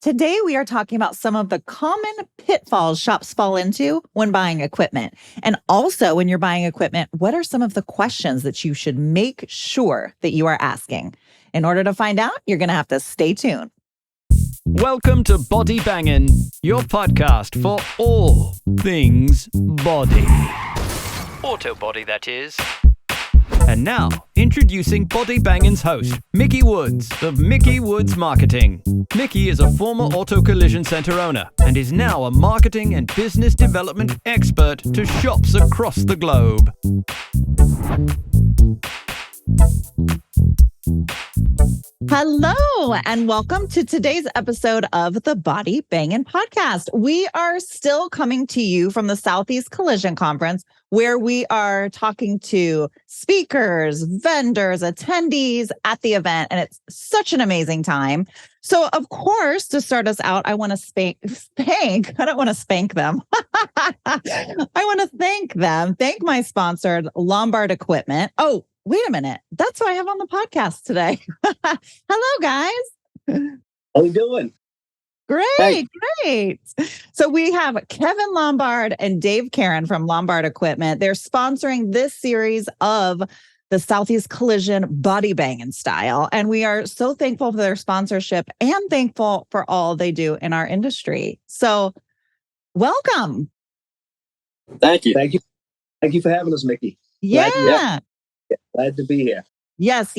Today, we are talking about some of the common pitfalls shops fall into when buying equipment. And also, when you're buying equipment, what are some of the questions that you should make sure that you are asking? In order to find out, you're going to have to stay tuned. Welcome to Body Bangin', your podcast for all things body. Auto body, that is. And now, introducing Body Bangin's host, Mickey Woods of Mickey Woods Marketing. Mickey is a former auto collision center owner and is now a marketing and business development expert to shops across the globe. Hello, and welcome to today's episode of the Body Bangin' Podcast. We are still coming to you from the Southeast Collision Conference, where we are talking to speakers, vendors, attendees at the event, and it's such an amazing time. So, of course, to start us out, I want to I don't want to spank them. I want to thank them. Thank my sponsor, Lombard Equipment. Oh, wait a minute. That's who I have on the podcast today. Hello, guys. How you doing? Great. So we have Kevin Lombard and Dave Karen from Lombard Equipment. They're sponsoring this series of the Southeast Collision Body Bangin' Style. And we are so thankful for their sponsorship and thankful for all they do in our industry. So welcome. Thank you. Thank you for having us, Mickey. Glad to be here. Yes.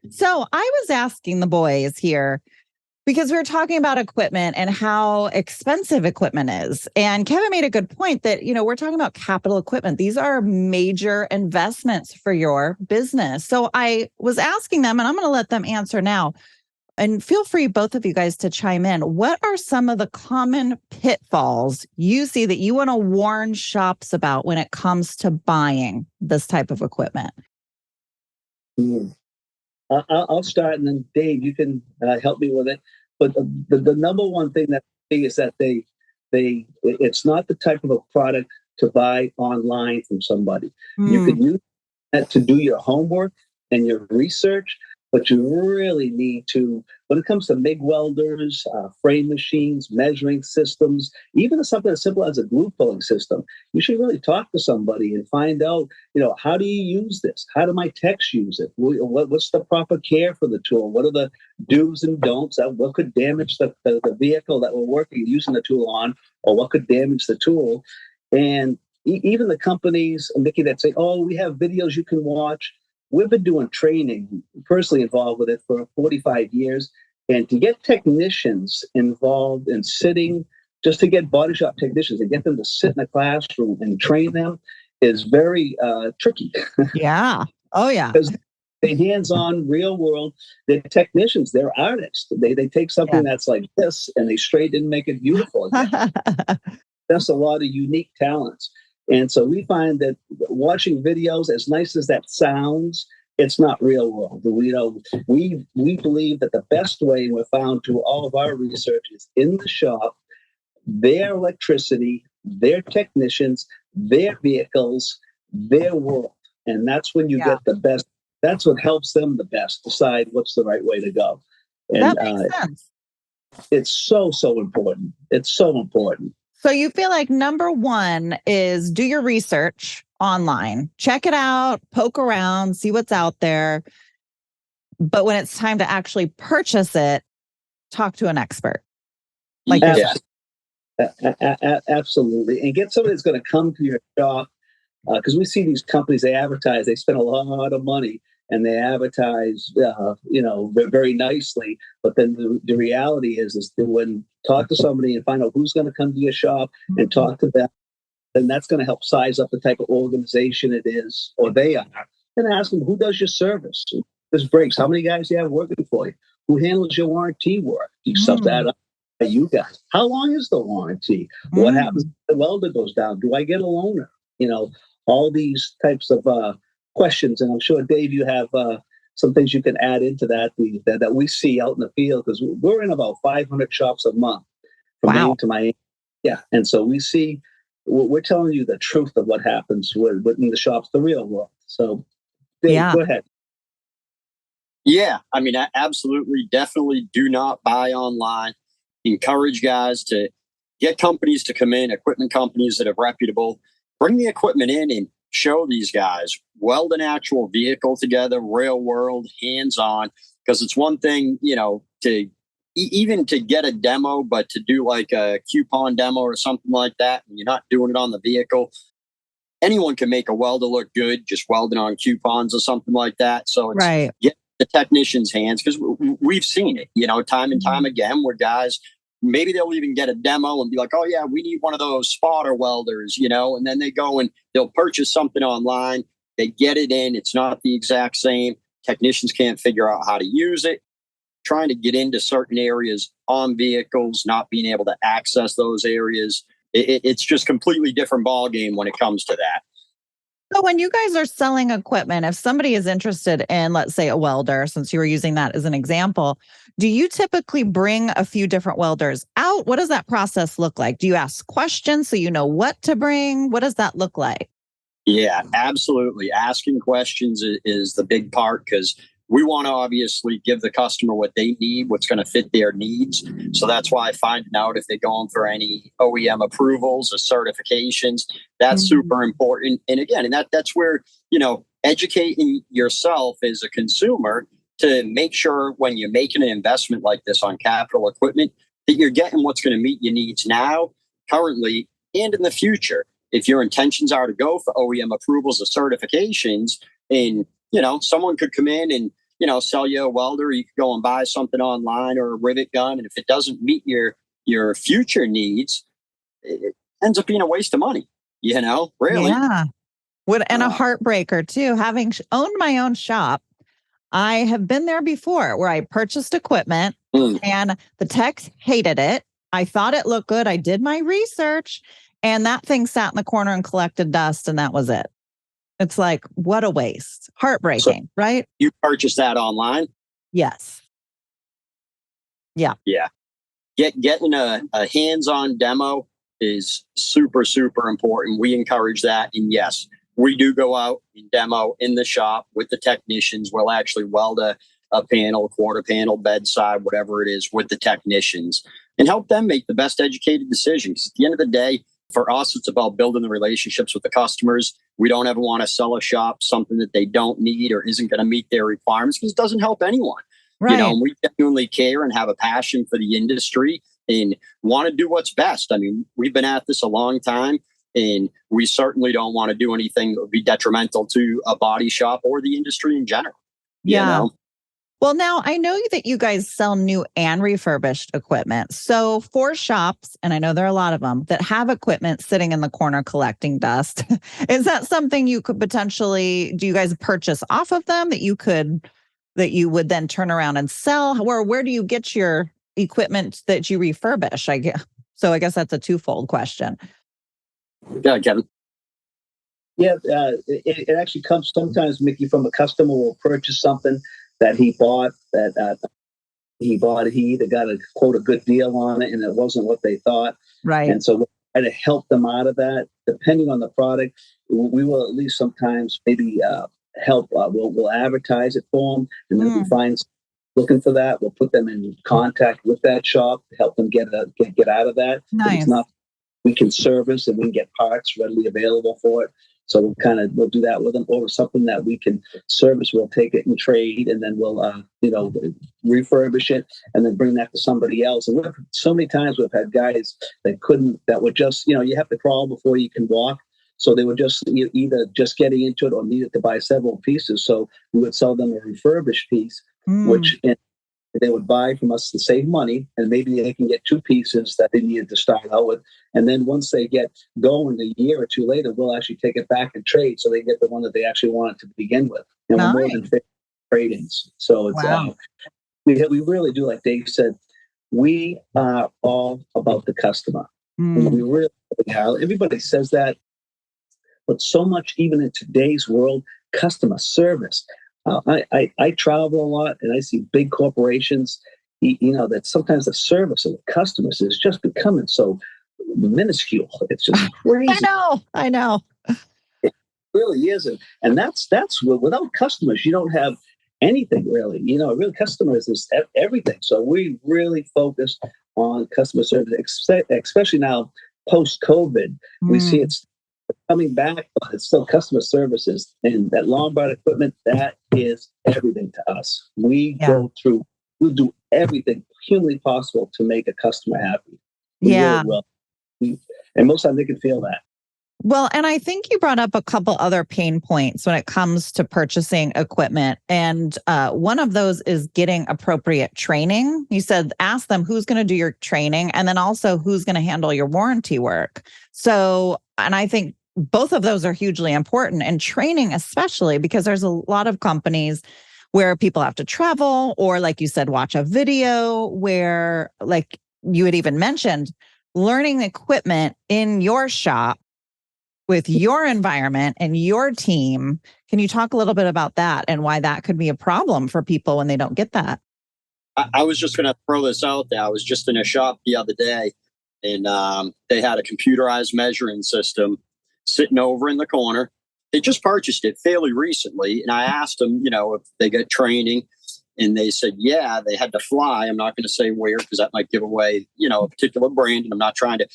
So I was asking the boys here, because we were talking about equipment and how expensive equipment is. And Kevin made a good point that, we're talking about capital equipment. These are major investments for your business. So I was asking them, and I'm going to let them answer now. And feel free, both of you guys, to chime in. What are some of the common pitfalls you see that you want to warn shops about when it comes to buying this type of equipment? I'll start, and then Dave, you can help me with it. But the number one thing that is that it's not the type of a product to buy online from somebody. You can use that to do your homework and your research, but you really need to, when it comes to MIG welders, frame machines, measuring systems, even something as simple as a glue pulling system, you should really talk to somebody and find out, how do you use this? How do my techs use it? What's the proper care for the tool? What are the do's and don'ts? What could damage the vehicle that we're using the tool on, or what could damage the tool? And even the companies, Mickey, that say, oh, we have videos you can watch. We've been doing training, personally involved with it, for 45 years. And to get technicians involved in sitting, just to get body shop technicians, and get them to sit in a classroom and train them is very tricky. Yeah. Oh, yeah. Because they're hands-on, real world. They're technicians. They're artists. They take something that's like this and they straighten and make it beautiful. That's a lot of unique talents. And so we find that watching videos, as nice as that sounds, it's not real world. We believe that the best way, we're found through all of our research, is in the shop, their electricity, their technicians, their vehicles, their world. And that's when you get the best. That's what helps them the best decide what's the right way to go. And that makes sense. It's so important. It's so important. So you feel like number one is do your research online, check it out, poke around, see what's out there. But when it's time to actually purchase it, talk to an expert. Like absolutely. And get somebody that's going to come to your shop, because we see these companies, they advertise, they spend a lot of money and they advertise, very nicely. But then the reality is when talk to somebody and find out who's going to come to your shop and talk to them, then that's going to help size up the type of organization it is, or they are. And ask them, who does your service? Who does brakes? How many guys do you have working for you? Who handles your warranty work? Do you sub that up by you guys? How long is the warranty? What happens if the welder goes down? Do I get a loaner? All these types of questions. And I'm sure, Dave, you have some things you can add into that we see out in the field, because we're in about 500 shops a month from Maine to Miami. Yeah. And so we're telling you the truth of what happens within the shops, the real world. So Dave, go ahead. Yeah. I mean, absolutely. Definitely do not buy online. encourage guys to get companies to come in, equipment companies that are reputable, bring the equipment in and show these guys, weld an actual vehicle together, real world, hands on, because it's one thing, to even to get a demo, but to do like a coupon demo or something like that, and you're not doing it on the vehicle. Anyone can make a welder look good, just welding on coupons or something like that. So it's Right. get the technician's hands, because we've seen it, time and time again, where guys, maybe they'll even get a demo and be like, oh yeah, we need one of those spotter welders, and then they go and they'll purchase something online. They get it in. It's not the exact same. Technicians can't figure out how to use it. Trying to get into certain areas on vehicles, not being able to access those areas. It's just completely different ballgame when it comes to that. So when you guys are selling equipment, if somebody is interested in, let's say, a welder, since you were using that as an example, do you typically bring a few different welders out? What does that process look like? Do you ask questions so you know what to bring? What does that look like? Yeah, absolutely. Asking questions is the big part, because we want to obviously give the customer what they need, what's going to fit their needs. So that's why finding out if they're going for any OEM approvals or certifications, that's super important. And again, that's where, educating yourself as a consumer to make sure when you're making an investment like this on capital equipment, that you're getting what's going to meet your needs now, currently, and in the future. If your intentions are to go for OEM approvals or certifications, and someone could come in and sell you a welder, you could go and buy something online or a rivet gun, and if it doesn't meet your future needs, it ends up being a waste of money. Really. Yeah. And a heartbreaker too. Having owned my own shop, I have been there before where I purchased equipment and the tech hated it. I thought it looked good. I did my research and that thing sat in the corner and collected dust, and that was it. It's like, what a waste. Heartbreaking, right? You purchased that online? Yes. Yeah. Yeah. Getting a hands-on demo is super, super important. We encourage that. And yes, we do go out and demo in the shop with the technicians. We'll actually weld a panel, quarter panel, bedside, whatever it is, with the technicians and help them make the best educated decision. Because at the end of the day, for us, it's about building the relationships with the customers. We don't ever want to sell a shop something that they don't need or isn't going to meet their requirements, because it doesn't help anyone. Right. We genuinely care and have a passion for the industry and want to do what's best. I mean, we've been at this a long time, and we certainly don't want to do anything that would be detrimental to a body shop or the industry in general. Yeah. Well, now I know that you guys sell new and refurbished equipment. So for shops, and I know there are a lot of them that have equipment sitting in the corner collecting dust, is that something you could potentially, do you guys purchase off of them that you would then turn around and sell? Or where do you get your equipment that you refurbish? So I guess that's a twofold question. Yeah, Kevin. Yeah, it actually comes sometimes, Mickey, from a customer will purchase something that he bought, he either got a good deal on it and it wasn't what they thought. Right. And so we'll try to help them out of that. Depending on the product, we will at least sometimes maybe help. We'll advertise it for them, and then if we find looking for that, we'll put them in contact with that shop to help them get out of that. Nice. If it's not, we can service and we can get parts readily available for it. So we'll do that with them, or something that we can service. We'll take it and trade, and then we'll refurbish it, and then bring that to somebody else. And so many times we've had guys that were just you have to crawl before you can walk. So they were just either just getting into it or needed to buy several pieces. So we would sell them a refurbished piece, which they would buy from us to save money, and maybe they can get two pieces that they needed to start out with. And then once they get going a year or two later, we'll actually take it back and trade, so they get the one that they actually wanted to begin with. And we're more than 50 trade-ins. So it's we really do, like Dave said, we are all about the customer. And we really are. Everybody says that, but so much, even in today's world, customer service. I travel a lot, and I see big corporations, that sometimes the service of the customers is just becoming so minuscule. It's just crazy. I know. It really is. And that's without customers, you don't have anything really. Real customers is everything. So we really focus on customer service, especially now post COVID. We see it's coming back, but it's still customer services, and that Lombard equipment, that is everything to us. We'll do everything humanly possible to make a customer happy. We really will. And most times they can feel that. Well, and I think you brought up a couple other pain points when it comes to purchasing equipment. And one of those is getting appropriate training. You said, ask them who's going to do your training, and then also who's going to handle your warranty work. So, and I think both of those are hugely important, and training especially, because there's a lot of companies where people have to travel, or like you said, watch a video where, like you had even mentioned, learning the equipment in your shop with your environment and your team. Can you talk a little bit about that and why that could be a problem for people when they don't get that? I was just going to throw this out there. I was just in a shop the other day, and they had a computerized measuring system sitting over in the corner. They just purchased it fairly recently. And I asked them, if they get training, and they said, yeah, they had to fly. I'm not going to say where, because that might give away, a particular brand. And I'm not trying to,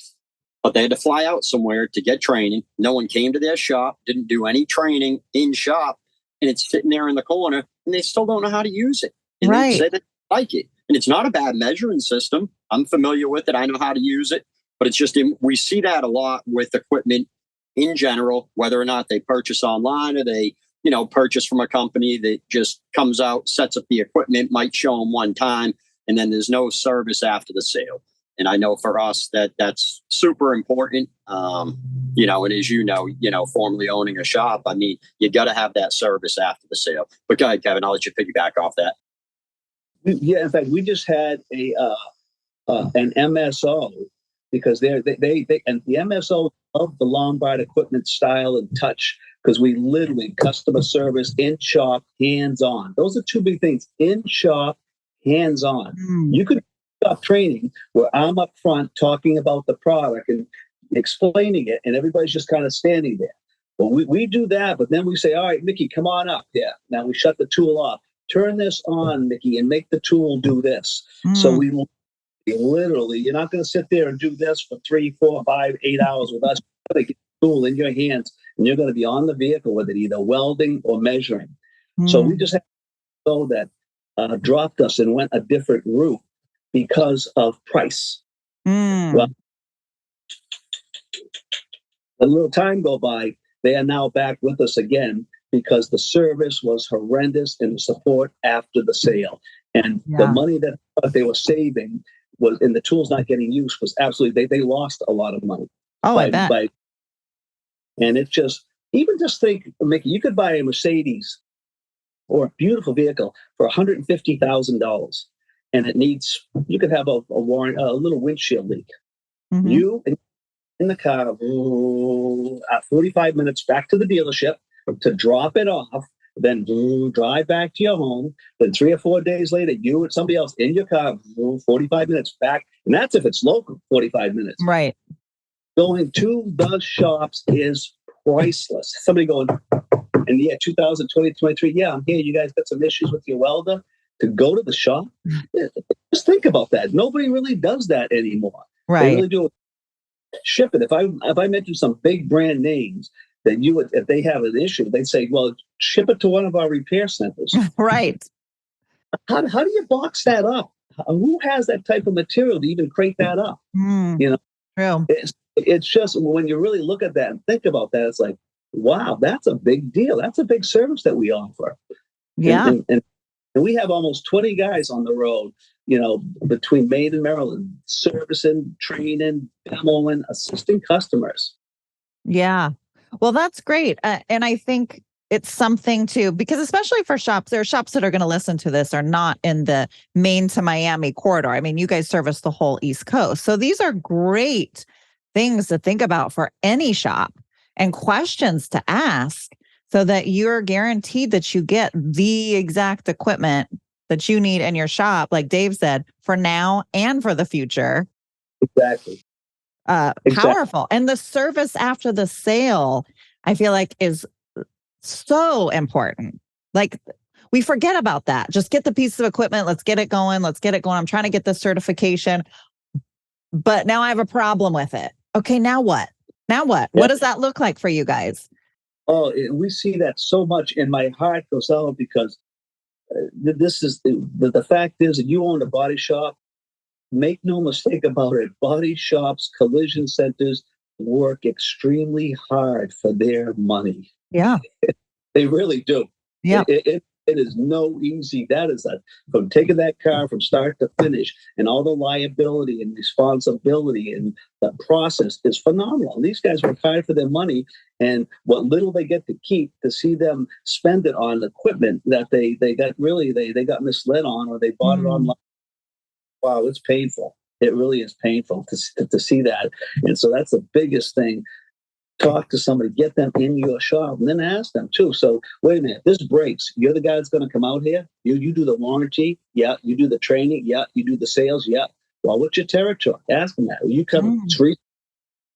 but they had to fly out somewhere to get training. No one came to their shop, didn't do any training in shop. And it's sitting there in the corner, and they still don't know how to use it. And they say they like it. And it's not a bad measuring system. I'm familiar with it. I know how to use it. But it's just, we see that a lot with equipment in general, whether or not they purchase online or they, purchase from a company that just comes out, sets up the equipment, might show them one time, and then there's no service after the sale. And I know for us that's super important. And as formerly owning a shop, I mean, you got to have that service after the sale. But go ahead, Kevin, I'll let you piggyback off that. Yeah, in fact, we just had an MSO, because they and the MSO of the Lombard equipment style and touch, because we literally customer service in shop, hands on. Those are two big things: in shop, hands on. You could stop training where I'm up front talking about the product and explaining it, and everybody's just kind of standing there. Well, we do that, but then we say, all right, Mickey, come on up here. Now we shut the tool off. Turn this on, Mickey, and make the tool do this. So we literally, you're not going to sit there and do this for 3, 4, 5, 8 hours with us. You're going to get the tool in your hands, and you're going to be on the vehicle with it, either welding or measuring. So we just have to know that dropped us and went a different route because of price. Well, a little time go by, they are now back with us again, because the service was horrendous and the support after the sale. And the money that they were saving was, and the tools not getting used, was absolutely, they lost a lot of money. I bet. And it's just, even just think, Mickey, you could buy a Mercedes or a beautiful vehicle for $150,000, and it needs, you could have a little windshield leak. You in the car, 45 minutes back to the dealership to drop it off, then drive back to your home. Then 3 or 4 days later, you and somebody else in your car, 45 minutes back. And that's if it's local, 45 minutes. Right. Going to the shops is priceless. Somebody going, in the year 2020, 23, yeah, I'm here. You guys got some issues with your welder, to go to the shop? Just think about that. Nobody really does that anymore. Right. They really do ship it. If I mention some big brand names, that you would, if they have an issue, they'd say, well, ship it to one of our repair centers. Right. How do you box that up? Who has that type of material to even crate that up? True. It's just, when you really look at that and think about that, it's like, wow, that's a big deal. That's a big service that we offer. Yeah. And we have almost 20 guys on the road, between Maine and Maryland, servicing, training, demoing, assisting customers. Yeah. Well, that's great. And I think it's something too, because especially for shops, there are shops that are going to listen to this are not in the Maine to Miami corridor. I mean, you guys service the whole East Coast. So these are great things to think about for any shop, and questions to ask, so that you're guaranteed that you get the exact equipment that you need in your shop, like Dave said, for now and for the future. Exactly. Powerful. And the service after the sale, I feel like, is so important. Like, we forget about that. Just get the piece of equipment. Let's get it going. Let's get it going. I'm trying to get the certification, but now I have a problem with it. Okay, now what? Now what? What does that look like for you guys? Oh, we see that so much, and my heart goes out because this is the fact is that you own a body shop. Make no mistake about it. Body shops, collision centers work extremely hard for their money. Yeah. They really do. Yeah. It is no easy. That is from taking that car from start to finish, and all the liability and responsibility and the process is phenomenal. These guys work hard for their money, and what little they get to keep, to see them spend it on equipment that they got misled on, or they bought it online. Wow, it's painful. It really is painful to see that. And so that's the biggest thing. Talk to somebody, get them in your shop, and then ask them too. So wait a minute, this breaks. You're the guy that's going to come out here. You do the warranty. Yeah. You do the training. Yeah. You do the sales. Yeah. Well, what's your territory? Ask them that. You come three.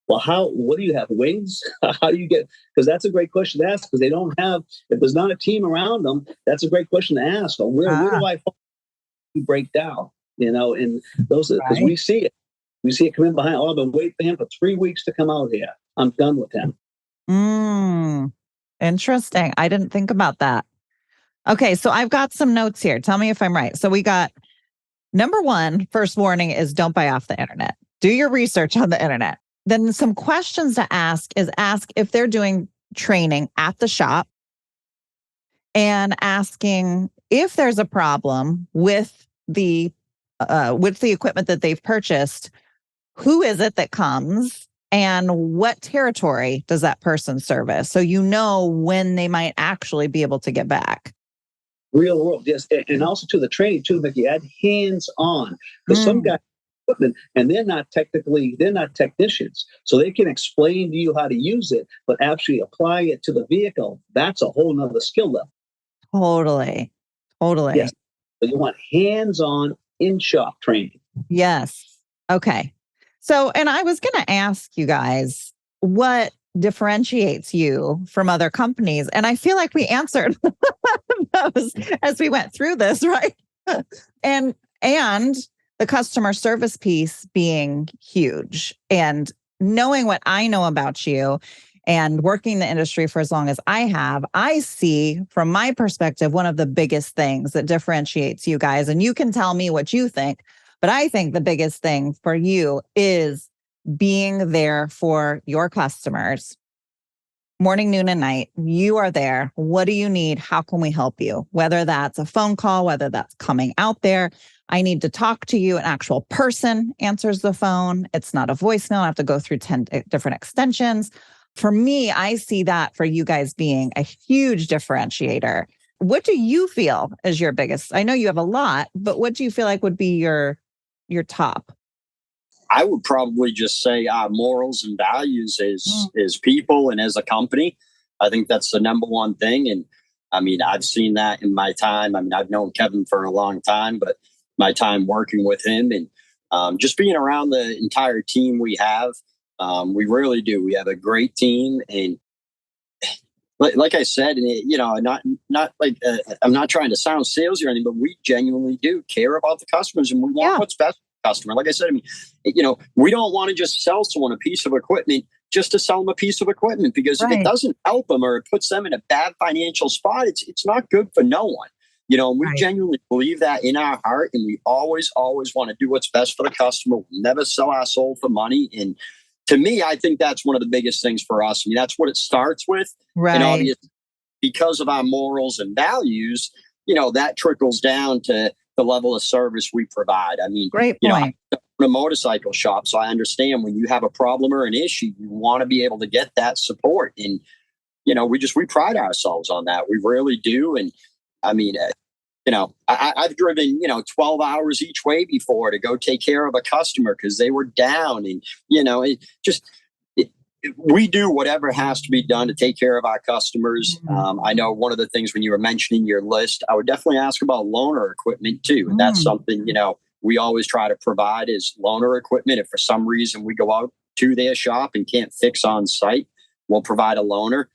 Well, what do you have? Wings? How do you get? Because that's a great question to ask. Because they don't have. If there's not a team around them, that's a great question to ask. Well, where do I break down? And those because we see it. We see it come in behind. Oh, I've been waiting for him for 3 weeks to come out here. I'm done with him. Interesting. I didn't think about that. Okay, so I've got some notes here. Tell me if I'm right. So we got number one, first warning is don't buy off the internet. Do your research on the internet. Then some questions to ask if they're doing training at the shop, and asking if there's a problem with the equipment that they've purchased. Who is it that comes, and what territory does that person service? So you know when they might actually be able to get back. Real world, yes. And also to the training too, Mickey, add hands-on. Because some guys equipment and they're not technicians. So they can explain to you how to use it, but actually applying it to the vehicle, that's a whole nother skill level. Totally. Yes. So you want hands-on in-shop training. Yes. Okay. So, and I was going to ask you guys what differentiates you from other companies. And I feel like we answered those as we went through this, right? And the customer service piece being huge, and knowing what I know about you and working the industry for as long as I have, I see from my perspective, one of the biggest things that differentiates you guys, and you can tell me what you think, but I think the biggest thing for you is being there for your customers. Morning, noon, and night, you are there. What do you need? How can we help you? Whether that's a phone call, whether that's coming out there, I need to talk to you. An actual person answers the phone. It's not a voicemail. I have to go through 10 different extensions. For me, I see that for you guys being a huge differentiator. What do you feel is your biggest? I know you have a lot, but what do you feel like would be your top? I would probably just say our morals and values as people and as a company. I think that's the number one thing. And I mean, I've seen that in my time. I mean, I've known Kevin for a long time, but my time working with him and just being around the entire team we have, we really do. We have a great team, and like I said, and not like I'm not trying to sound salesy or anything, but we genuinely do care about the customers, and we want what's best for the customer. Like I said, I mean, we don't want to just sell someone a piece of equipment just to sell them a piece of equipment, because if it doesn't help them or it puts them in a bad financial spot, it's not good for no one. And we genuinely believe that in our heart, and we always want to do what's best for the customer. We'll never sell our soul for money. And to me, I think that's one of the biggest things for us. I mean, that's what it starts with. Right. And obviously, because of our morals and values, that trickles down to the level of service we provide. I mean, great point. I'm in a motorcycle shop, so I understand when you have a problem or an issue, you want to be able to get that support. And, we pride ourselves on that. We really do. And I mean, I've driven, 12 hours each way before to go take care of a customer because they were down. And, we do whatever has to be done to take care of our customers. I know one of the things when you were mentioning your list, I would definitely ask about loaner equipment too. And that's something, we always try to provide is loaner equipment. If for some reason we go out to their shop and can't fix on site, we'll provide a loaner.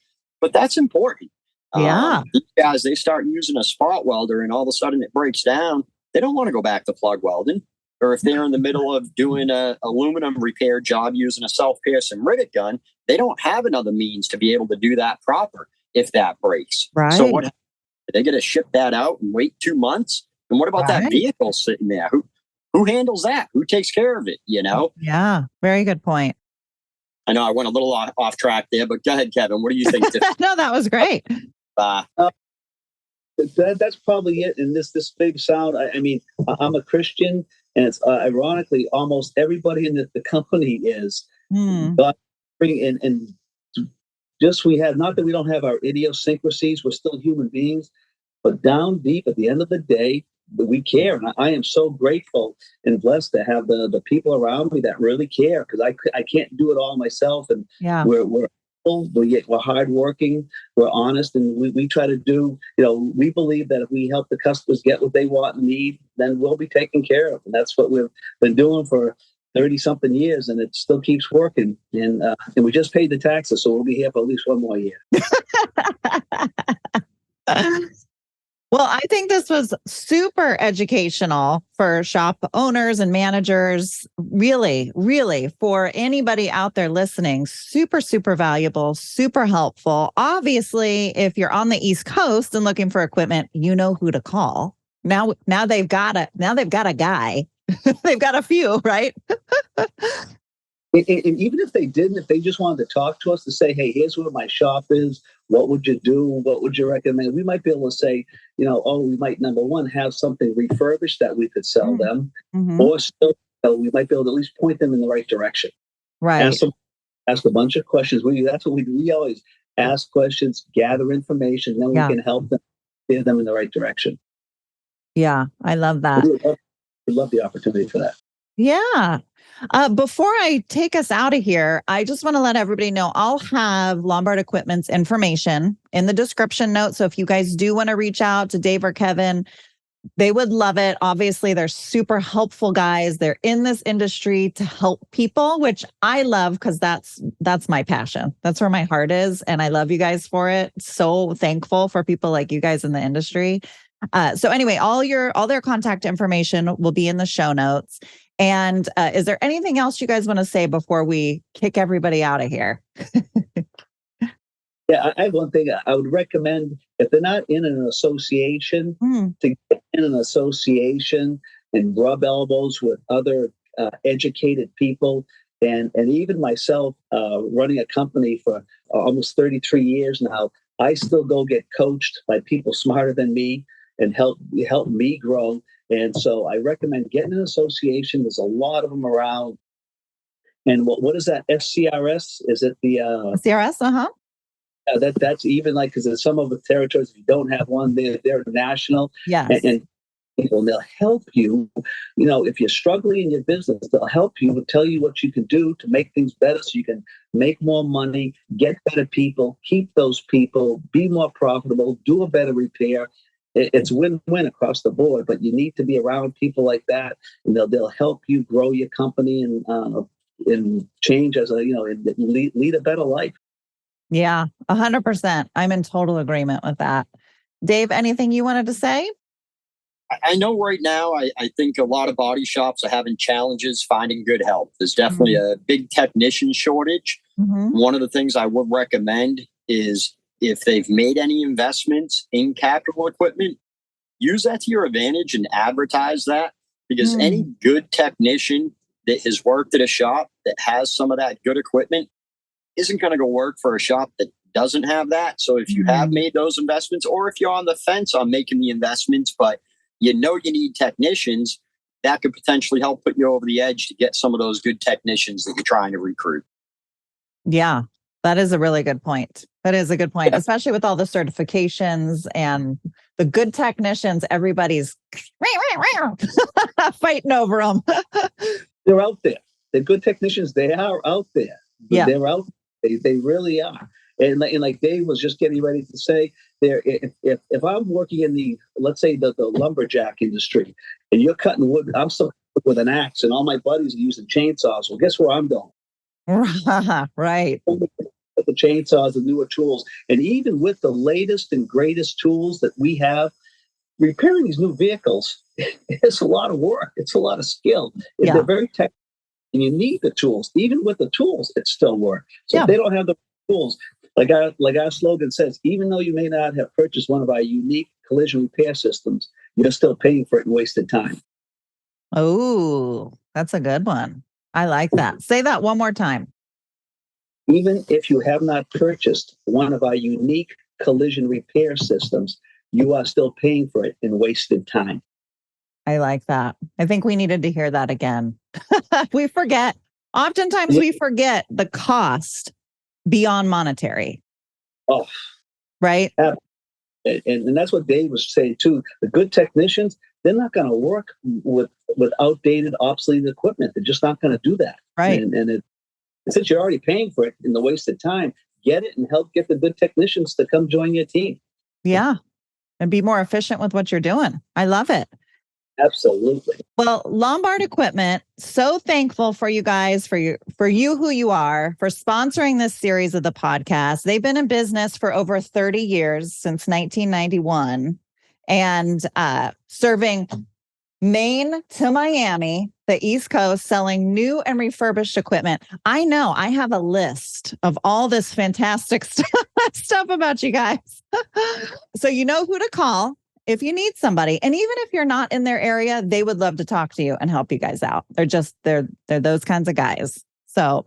But that's important. Yeah. These guys, they start using a spot welder and all of a sudden it breaks down. They don't want to go back to plug welding. Or if they're in the middle of doing a aluminum repair job using a self-piercing rivet gun, they don't have another means to be able to do that proper if that breaks. Right. So what? They got to ship that out and wait 2 months. And what about that vehicle sitting there? Who handles that? Who takes care of it? You know? Yeah. Very good point. I know I went a little off track there, but go ahead, Kevin. What do you think? No, that was great. That's probably it. And this big sound. I mean, I'm a Christian, and it's ironically almost everybody in the company is. But and just we have, not that we don't have our idiosyncrasies. We're still human beings, but down deep at the end of the day, we care. And I am so grateful and blessed to have the people around me that really care, because I can't do it all myself. And we're hardworking, we're honest, and we try to do, we believe that if we help the customers get what they want and need, then we'll be taken care of. And that's what we've been doing for 30 something years, and it still keeps working. And we just paid the taxes, so we'll be here for at least one more year. Well, I think this was super educational for shop owners and managers. Really, really, for anybody out there listening, super, super valuable, super helpful. Obviously, if you're on the East Coast and looking for equipment, you know who to call. Now they've got a guy. They've got a few, right? And even if they didn't, if they just wanted to talk to us to say, hey, here's where my shop is, what would you do? What would you recommend? We might be able to say, we might, number one, have something refurbished that we could sell them, or still, we might be able to at least point them in the right direction. Right. Ask a bunch of questions. That's what we do. We always ask questions, gather information, then we can help them, steer them in the right direction. Yeah, I love that. We love the opportunity for that. Yeah. Before I take us out of here, I just want to let everybody know I'll have Lombard Equipment's information in the description notes. So if you guys do want to reach out to Dave or Kevin, they would love it. Obviously, they're super helpful guys. They're in this industry to help people, which I love, because that's my passion. That's where my heart is. And I love you guys for it. So thankful for people like you guys in the industry. So anyway, all their contact information will be in the show notes. And is there anything else you guys want to say before we kick everybody out of here? Yeah, I have one thing I would recommend. If they're not in an association, to get in an association and rub elbows with other educated people. And even myself, running a company for almost 33 years now, I still go get coached by people smarter than me and help me grow. And so I recommend getting an association. There's a lot of them around. And what is that? FCRS? Is it the CRS? Yeah, that's even like, because in some of the territories, if you don't have one, they're national. Yes. And they'll help you. If you're struggling in your business, they'll help you, tell you what you can do to make things better, so you can make more money, get better people, keep those people, be more profitable, do a better repair. It's win-win across the board, but you need to be around people like that, and they'll help you grow your company and change and lead a better life. Yeah, 100%. I'm in total agreement with that. Dave, anything you wanted to say? I know right now, I think a lot of body shops are having challenges finding good help. There's definitely a big technician shortage. One of the things I would recommend is, if they've made any investments in capital equipment, use that to your advantage and advertise that, because any good technician that has worked at a shop that has some of that good equipment isn't going to go work for a shop that doesn't have that. So if you have made those investments, or if you're on the fence on making the investments, but you need technicians, that could potentially help put you over the edge to get some of those good technicians that you're trying to recruit. Yeah, that is a really good point. That is a good point, especially with all the certifications and the good technicians. Everybody's fighting over them. They're out there. The good technicians, they are out there. Yeah. They're out. They really are. And like Dave was just getting ready to say, if I'm working in let's say the lumberjack industry, and you're cutting wood, I'm still with an axe, and all my buddies are using chainsaws. Well, guess where I'm going? Right. The chainsaws and newer tools. And even with the latest and greatest tools that we have, repairing these new vehicles is a lot of work. It's a lot of skill. Yeah. They're very technical, and you need the tools. Even with the tools, it's still work. So if they don't have the tools, like our slogan says, even though you may not have purchased one of our unique collision repair systems, you're still paying for it in wasted time. Oh, that's a good one. I like that. Say that one more time. Even if you have not purchased one of our unique collision repair systems, you are still paying for it in wasted time. I like that. I think we needed to hear that again. We forget. Oftentimes we forget the cost beyond monetary. Oh, right. And that's what Dave was saying too. The good technicians, they're not going to work with outdated, obsolete equipment. They're just not going to do that. Right. And since you're already paying for it in the wasted time, get it and help get the good technicians to come join your team. Yeah. And be more efficient with what you're doing. I love it. Absolutely. Well, Lombard Equipment, so thankful for you guys, for you who you are, for sponsoring this series of the podcast. They've been in business for over 30 years, since 1991, and serving Maine to Miami, the East Coast, selling new and refurbished equipment. I know I have a list of all this fantastic stuff about you guys. So you know who to call if you need somebody. And even if you're not in their area, they would love to talk to you and help you guys out. They're those kinds of guys. So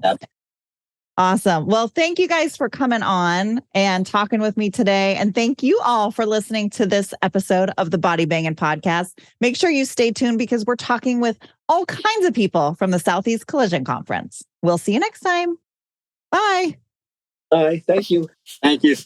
awesome. Well, thank you guys for coming on and talking with me today. And thank you all for listening to this episode of the Body Bangin' Podcast. Make sure you stay tuned because we're talking with all kinds of people from the Southeast Collision Conference. We'll see you next time. Bye. Bye. Thank you. Thank you.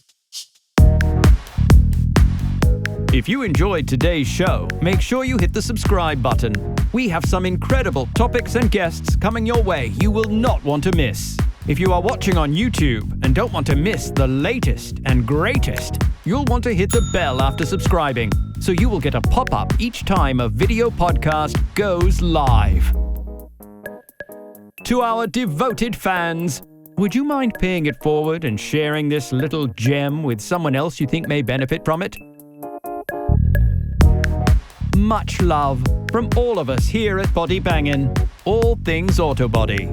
If you enjoyed today's show, make sure you hit the subscribe button. We have some incredible topics and guests coming your way you will not want to miss. If you are watching on YouTube and don't want to miss the latest and greatest, you'll want to hit the bell after subscribing, so you will get a pop-up each time a video podcast goes live. To our devoted fans, would you mind paying it forward and sharing this little gem with someone else you think may benefit from it? Much love from all of us here at Body Bangin', all things auto body.